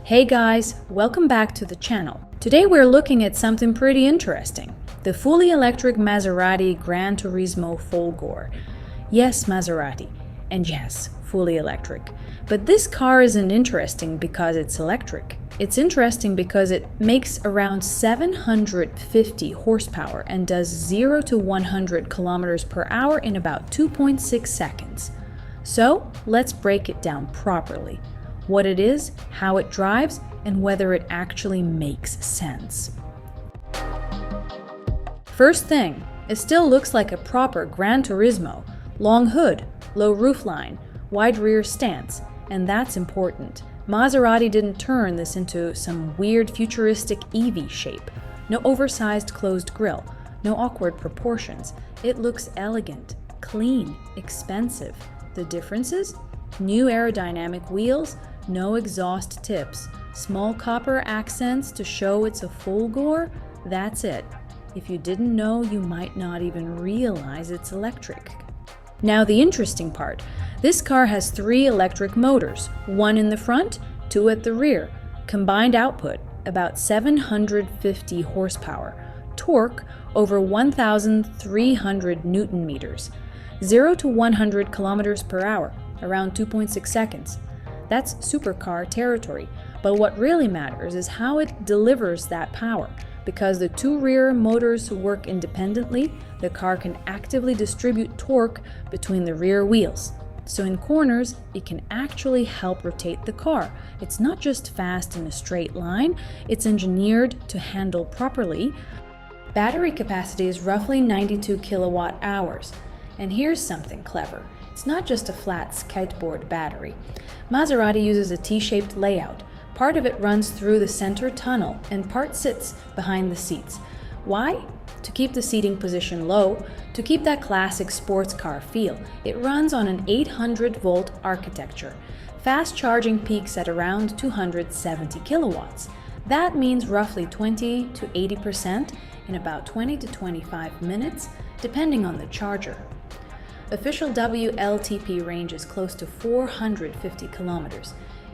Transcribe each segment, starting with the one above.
Hey guys, welcome back to the channel. Today we're looking at something pretty interesting. The fully electric Maserati GranTurismo Folgore. Yes, Maserati. And yes, fully electric. But this car isn't interesting because it's electric. It's interesting because it makes around 750 horsepower and does 0 to 100 kilometers per hour in about 2.6 seconds. So let's break it down properly. What it is, how it drives, and whether it actually makes sense. First thing, it still looks like a proper GranTurismo. Long hood, low roofline, wide rear stance, and that's important. Maserati didn't turn this into some weird futuristic EV shape. No oversized closed grille, no awkward proportions. It looks elegant, clean, expensive. The differences? New aerodynamic wheels, no exhaust tips, small copper accents to show it's a Folgore. That's it. If you didn't know, you might not even realize it's electric. Now the interesting part. This car has 3 electric motors, 1 in the front, 2 at the rear. Combined output, about 750 horsepower. Torque, over 1,300 Newton meters. 0 to 100 kilometers per hour, around 2.6 seconds. That's supercar territory, but what really matters is how it delivers that power. Because the 2 rear motors work independently, the car can actively distribute torque between the rear wheels. So in corners, it can actually help rotate the car. It's not just fast in a straight line, it's engineered to handle properly. Battery capacity is roughly 92 kilowatt hours. And here's something clever. It's not just a flat skateboard battery. Maserati uses a T-shaped layout. Part of it runs through the center tunnel and part sits behind the seats. Why? To keep the seating position low, to keep that classic sports car feel. It runs on an 800-volt architecture. Fast charging peaks at around 270 kilowatts. That means roughly 20 to 80% in about 20 to 25 minutes, depending on the charger. Official WLTP range is close to 450 kilometers.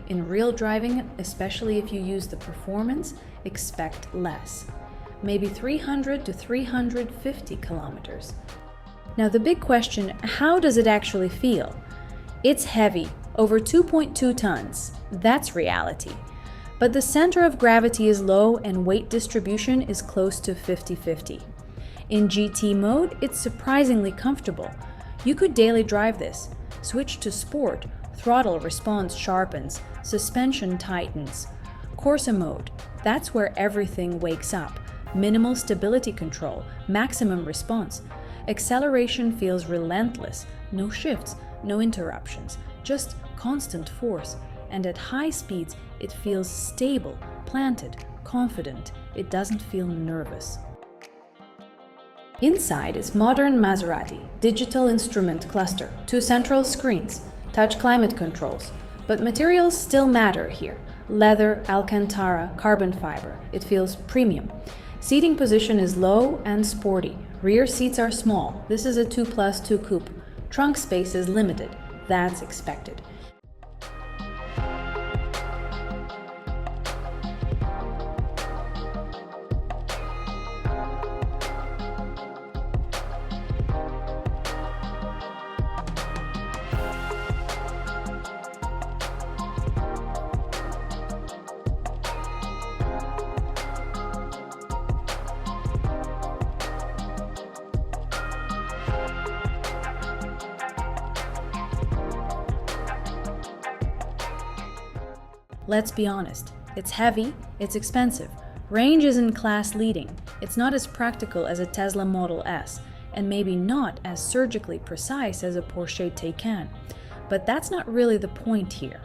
In real driving, especially if you use the performance, expect less. Maybe 300 to 350 kilometers. Now the big question, how does it actually feel? It's heavy, over 2.2 tons. That's reality. But the center of gravity is low and weight distribution is close to 50-50. In GT mode, it's surprisingly comfortable. You could daily drive this. Switch to Sport, throttle response sharpens, suspension tightens. Corsa mode, that's where everything wakes up. Minimal stability control, maximum response. Acceleration feels relentless, no shifts, no interruptions, just constant force. And at high speeds, it feels stable, planted, confident. It doesn't feel nervous. Inside is modern Maserati, digital instrument cluster, 2 central screens, touch climate controls. But materials still matter here. Leather, Alcantara, carbon fiber. It feels premium. Seating position is low and sporty. Rear seats are small. This is a 2+2 coupe. Trunk space is limited. That's expected. Let's be honest, it's heavy, it's expensive. Range isn't class leading. It's not as practical as a Tesla Model S, and maybe not as surgically precise as a Porsche Taycan. But that's not really the point here.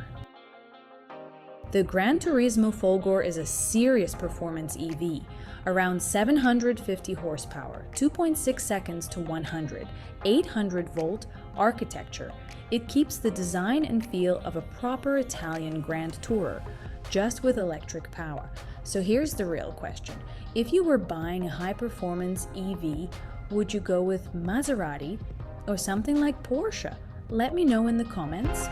The GranTurismo Folgore is a serious performance EV, around 750 horsepower, 2.6 seconds to 100, 800-volt architecture. It keeps the design and feel of a proper Italian Grand Tourer, just with electric power. So here's the real question. If you were buying a high-performance EV, would you go with Maserati or something like Porsche? Let me know in the comments.